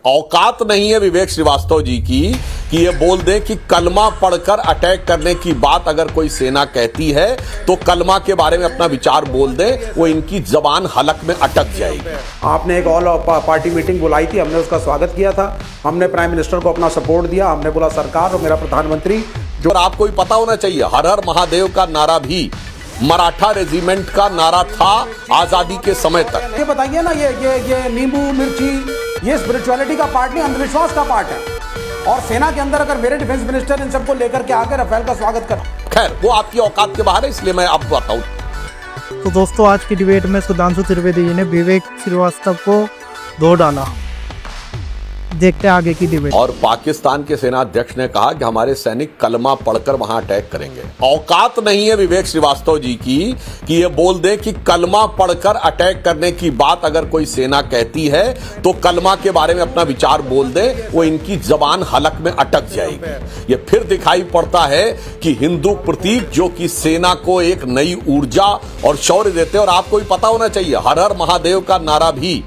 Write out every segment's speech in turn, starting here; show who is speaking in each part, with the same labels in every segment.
Speaker 1: औकात नहीं है विवेक श्रीवास्तव जी की कि ये बोल दें कि कलमा पढ़कर अटैक करने की बात अगर कोई सेना कहती है तो कलमा के बारे में अपना विचार बोल दें, वो इनकी जबान हलक में अटक जाएगी।
Speaker 2: आपने एक ऑल पार्टी मीटिंग बुलाई थी, हमने उसका स्वागत किया था, हमने प्राइम मिनिस्टर को अपना सपोर्ट दिया, हमने बोला सरकार और मेरा प्रधानमंत्री
Speaker 1: जो आपको भी पता होना चाहिए, हर हर महादेव का नारा भी मराठा रेजिमेंट का नारा था आजादी के समय तक।
Speaker 2: ये बताइए ना, ये नींबू मिर्ची ये स्पिरिचुअलिटी का पार्ट नहीं, अंधविश्वास का पार्ट है। और सेना के अंदर अगर मेरे डिफेंस मिनिस्टर इन सबको लेकर के आकर राफेल का स्वागत कर,
Speaker 1: खैर वो आपकी औकात के बाहर है, इसलिए मैं आपको बताऊं।
Speaker 3: तो दोस्तों, आज की डिबेट में सुधांशु त्रिवेदी जी ने विवेक श्रीवास्तव को धो डाला। देखते हैं आगे की डिबेट।
Speaker 1: और पाकिस्तान के सेना अध्यक्ष ने कहा कि हमारे सैनिक कलमा पढ़कर वहां अटैक करेंगे। औकात नहीं है विवेक श्रीवास्तव जी की कि ये बोल दें कि कलमा पढ़कर अटैक करने की बात अगर कोई सेना कहती है तो कलमा के बारे में अपना विचार बोल दें, वो इनकी जबान हलक में अटक जाएगी। ये फिर दिखाई पड़ता है कि हिंदू प्रतीक जो कि सेना को एक नई ऊर्जा और शौर्य देते हैं। और आपको भी पता होना चाहिए, हर हर महादेव का नारा भी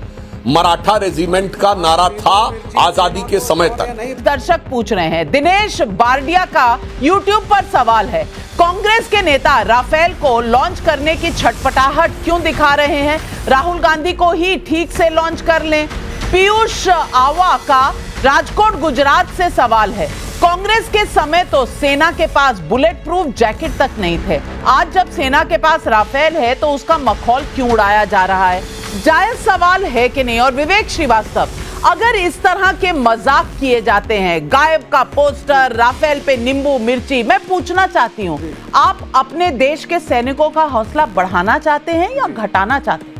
Speaker 1: मराठा रेजिमेंट का नारा था आजादी के समय तक।
Speaker 4: दर्शक पूछ रहे हैं, दिनेश बारडिया का यूट्यूब पर सवाल है, कांग्रेस के नेता राफेल को लॉन्च करने की छटपटाहट क्यों दिखा रहे हैं? राहुल गांधी को ही ठीक से लॉन्च कर लें। पीयूष आवा का राजकोट गुजरात से सवाल है, कांग्रेस के समय तो सेना के पास बुलेट प्रूफ जैकेट तक नहीं थे, आज जब सेना के पास राफेल है तो उसका मखौल क्यों उड़ाया जा रहा है? जायज सवाल है कि नहीं? और विवेक श्रीवास्तव, अगर इस तरह के मजाक किए जाते हैं, गायब का पोस्टर, राफेल पे नींबू मिर्ची, मैं पूछना चाहती हूं, आप अपने देश के सैनिकों का हौसला बढ़ाना चाहते हैं या घटाना चाहते हैं?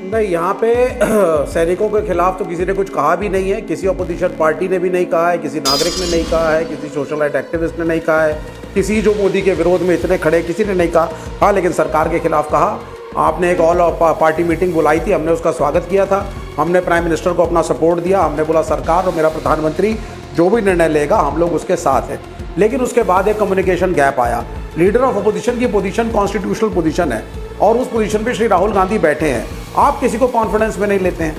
Speaker 2: नहीं, यहाँ पे सैनिकों के खिलाफ तो किसी ने कुछ कहा भी नहीं है, किसी अपोजिशन पार्टी ने भी नहीं कहा है, किसी नागरिक ने नहीं कहा है, किसी सोशल राइट एक्टिविस्ट ने नहीं कहा है, किसी जो मोदी के विरोध में इतने खड़े किसी ने नहीं कहा। हाँ, लेकिन सरकार के खिलाफ कहा। आपने एक ऑल पार्टी मीटिंग बुलाई थी, हमने उसका स्वागत किया था, हमने प्राइम मिनिस्टर को अपना सपोर्ट दिया, हमने बोला सरकार और मेरा प्रधानमंत्री जो भी निर्णय लेगा हम लोग उसके साथ हैं। लेकिन उसके बाद एक कम्युनिकेशन गैप आया। लीडर ऑफ अपोजिशन की पोजीशन कॉन्स्टिट्यूशनल पोजीशन है और उस पोजीशन पे श्री राहुल गांधी बैठे हैं। आप किसी को कॉन्फिडेंस में नहीं लेते हैं।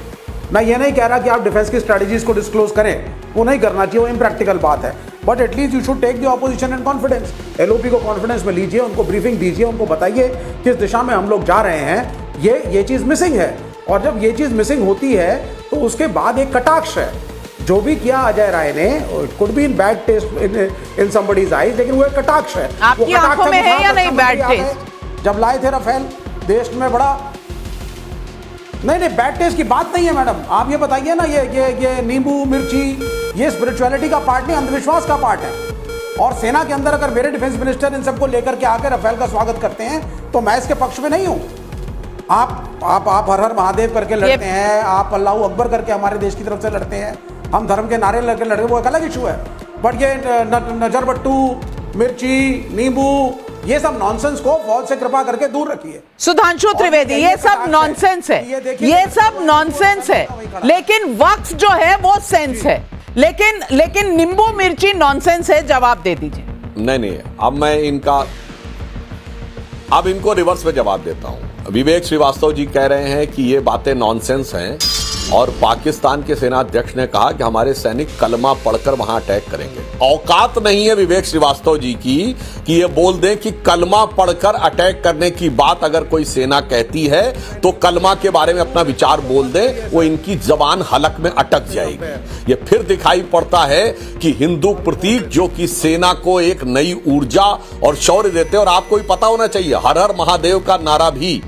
Speaker 2: मैं ये नहीं कह रहा कि आप डिफेंस की स्ट्रेटजीज को डिस्क्लोज करें, वो नहीं करना चाहिए, वो इम्प्रैक्टिकल बात है, but at least you should take the opposition in confidence. LOP को कॉन्फिडेंस में लीजिए, उनको ब्रीफिंग दीजिए, उनको बताइए किस दिशा में हम लोग जा रहे हैं, ये चीज़ मिसिंग है। और जब ये चीज़ मिसिंग होती है तो उसके बाद एक कटाक्ष है। जो भी किया अजय राय ने, it could be in bad taste in somebody's eyes, लेकिन वो एक कटाक्ष है।
Speaker 4: आपकी आंखों में है या नहीं बैड टेस्ट?
Speaker 2: जब लाए थे राफेल, देश में बड़ा नहीं, बैड टेस्ट की बात नहीं है मैडम। आप ये बताइए ना, ये नींबू मिर्ची ये स्पिरिचुअलिटी का पार्ट नहीं, अंधविश्वास का पार्ट है। और सेना के अंदर अगर मेरे डिफेंस मिनिस्टर इन सबको लेकर के आकर राफेल का स्वागत करते हैं तो मैं इसके पक्ष में नहीं हूं। आप हर हर महादेव करके लड़ते हैं, आप अल्लाह अकबर करके हमारे देश की तरफ से लड़ते हैं, हम धर्म के नारे लड़के लड़ते, वो एक अलग इशू है। बट ये नजरबट्टू, मिर्ची, नींबू, ये सब नॉनसेंस को फौज से कृपा करके दूर रखिए।
Speaker 4: सुधांशु त्रिवेदी, ये सब नॉनसेंस है, ये सब नॉनसेंस है, लेकिन वक्फ जो है वो सेंस है, लेकिन नींबू मिर्ची नॉनसेंस है। जवाब दे दीजिए।
Speaker 1: नहीं, अब इनको रिवर्स में जवाब देता हूं। विवेक श्रीवास्तव जी कह रहे हैं कि ये बातें नॉनसेंस हैं और पाकिस्तान के सेना अध्यक्ष ने कहा कि हमारे सैनिक कलमा पढ़कर वहां अटैक करेंगे। औकात नहीं है विवेक श्रीवास्तव जी की कि ये बोल दें कि कलमा पढ़कर अटैक करने की बात अगर कोई सेना कहती है तो कलमा के बारे में अपना विचार बोल दें, वो इनकी जबान हलक में अटक जाएगी। ये फिर दिखाई पड़ता है कि हिंदू प्रतीक जो कि सेना को एक नई ऊर्जा और शौर्य देते हैं। और आपको भी पता होना चाहिए, हर हर महादेव का नारा भी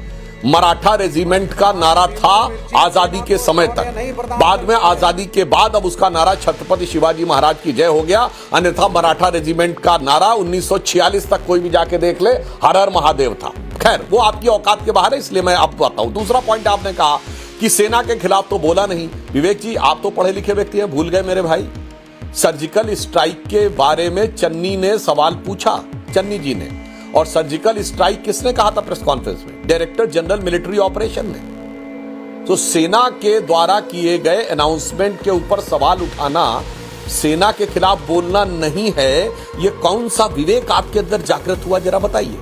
Speaker 1: मराठा रेजिमेंट का नारा था आजादी के समय तक। बाद में आजादी के बाद अब उसका नारा छत्रपति शिवाजी महाराज की जय हो गया, अन्यथा मराठा रेजिमेंट का नारा 1946 तक कोई भी जाके देख ले, हर हर महादेव था। खैर वो आपकी औकात के बाहर है, इसलिए मैं आपको बताऊं। दूसरा पॉइंट, आपने कहा कि सेना के खिलाफ तो बोला नहीं। विवेक जी, आप तो पढ़े लिखे व्यक्ति हैं, भूल गए मेरे भाई, सर्जिकल स्ट्राइक के बारे में चन्नी ने सवाल पूछा, चन्नी जी ने। और सर्जिकल स्ट्राइक किसने कहा था प्रेस कॉन्फ्रेंस में? डायरेक्टर जनरल मिलिट्री ऑपरेशन ने। तो सेना के द्वारा किए गए अनाउंसमेंट के ऊपर सवाल उठाना, सेना के खिलाफ बोलना नहीं है। ये कौन सा विवेक आपके अंदर जागृत हुआ, जरा बताइए।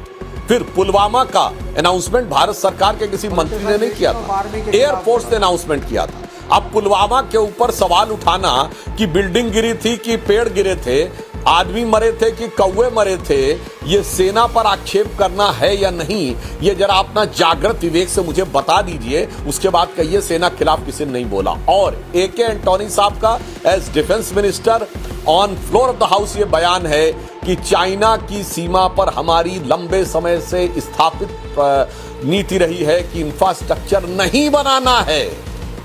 Speaker 1: फिर पुलवामा का अनाउंसमेंट भारत सरकार के किसी मंत्री ने नहीं किया था, एयरफोर्स ने अनाउंसमेंट किया था। अब पुलवामा के ऊपर सवाल उठाना कि बिल्डिंग गिरी थी कि पेड़ गिरे थे, आदमी मरे थे कि कौवे मरे थे, ये सेना पर आक्षेप करना है या नहीं, ये जरा अपना जागृत विवेक से मुझे बता दीजिए। उसके बाद कहिए सेना खिलाफ किसी ने नहीं बोला। और AK एंटोनी साहब का as defence minister on floor of the house ये बयान है कि चाइना की सीमा पर हमारी लंबे समय से स्थापित नीति रही है कि इंफ्रास्ट्रक्चर नहीं बनाना है।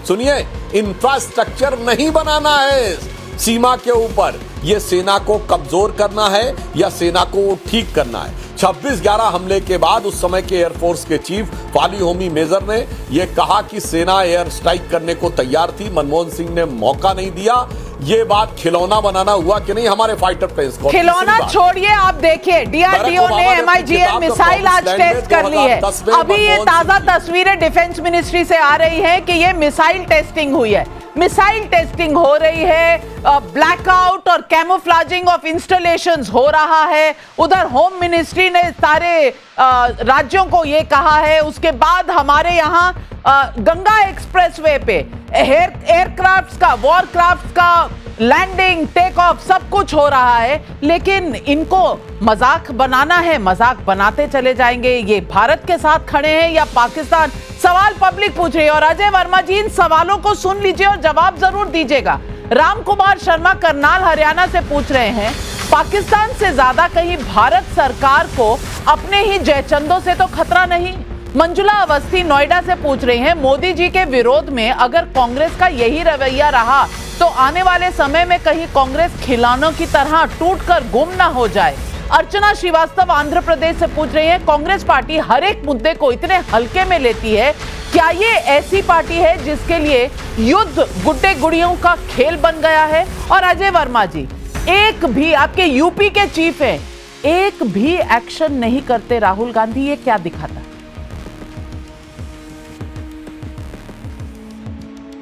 Speaker 1: सुनिए, इंफ्रास्ट्रक्चर नहीं बनाना है सीमा के ऊपर। यह सेना को कमजोर करना है या सेना को ठीक करना है। 26/11 हमले के बाद उस समय के एयरफोर्स के चीफ फाली होमी मेजर ने यह कहा कि सेना एयर स्ट्राइक करने को तैयार थी, मनमोहन सिंह ने मौका नहीं दिया। ये बात खिलौना बनाना हुआ कि नहीं हमारे फाइटर प्लेन्स को।
Speaker 4: खिलौना छोड़िए, आप देखिए DRDO ने MIGM मिसाइल आज टेस्ट कर ली है। अभी ये ताजा तस्वीरें डिफेंस मिनिस्ट्री से आ रही है कि ये मिसाइल टेस्टिंग हुई है, मिसाइल टेस्टिंग हो रही है, ब्लैकआउट और कैमोफ्लाजिंग ऑफ इंस्टॉलेशंस हो रहा है। उधर होम मिनिस्ट्री ने सारे राज्यों को ये कहा है। उसके बाद हमारे यहाँ गंगा एक्सप्रेसवे पे एयरक्राफ्ट्स का, वॉरक्राफ्ट्स का लैंडिंग, टेक ऑफ सब कुछ हो रहा है। लेकिन इनको मजाक बनाना है, मजाक बनाते चले जाएंगे। ये भारत के साथ खड़े हैं या पाकिस्तान? सवाल पब्लिक पूछ रही है। और अजय वर्मा जी, इन सवालों को सुन लीजिए और जवाब जरूर दीजिएगा। राम कुमार शर्मा करनाल हरियाणा से पूछ रहे हैं, पाकिस्तान से ज्यादा कहीं भारत सरकार को अपने ही जयचंदों से तो खतरा नहीं? मंजुला अवस्थी नोएडा से पूछ रही हैं, मोदी जी के विरोध में अगर कांग्रेस का यही रवैया रहा तो आने वाले समय में कहीं कांग्रेस खिलौनों की तरह टूटकर गुम ना हो जाए। अर्चना श्रीवास्तव आंध्र प्रदेश से पूछ रही हैं, कांग्रेस पार्टी हर एक मुद्दे को इतने हल्के में लेती है, क्या ये ऐसी पार्टी है जिसके लिए युद्ध गुड्डे गुड़ियों का खेल बन गया है? और अजय वर्मा जी, एक भी, आपके यूपी के चीफ हैं, एक भी एक्शन नहीं करते राहुल गांधी, ये क्या दिखाता है?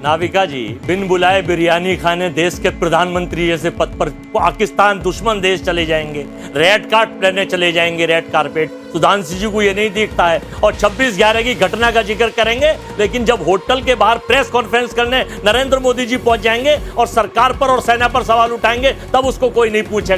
Speaker 5: नाविका जी, बिन बुलाए बिरयानी खाने देश के प्रधानमंत्री जैसे पद पर पाकिस्तान दुश्मन देश चले जाएंगे, रेड कार्ड लेने चले जाएंगे, रेड कारपेट। सुधांशु जी को ये नहीं दिखता है और 26/11 की घटना का जिक्र करेंगे, लेकिन जब होटल के बाहर प्रेस कॉन्फ्रेंस करने नरेंद्र मोदी जी पहुंच जाएंगे और सरकार पर और सेना पर सवाल उठाएंगे, तब उसको कोई नहीं पूछेगा।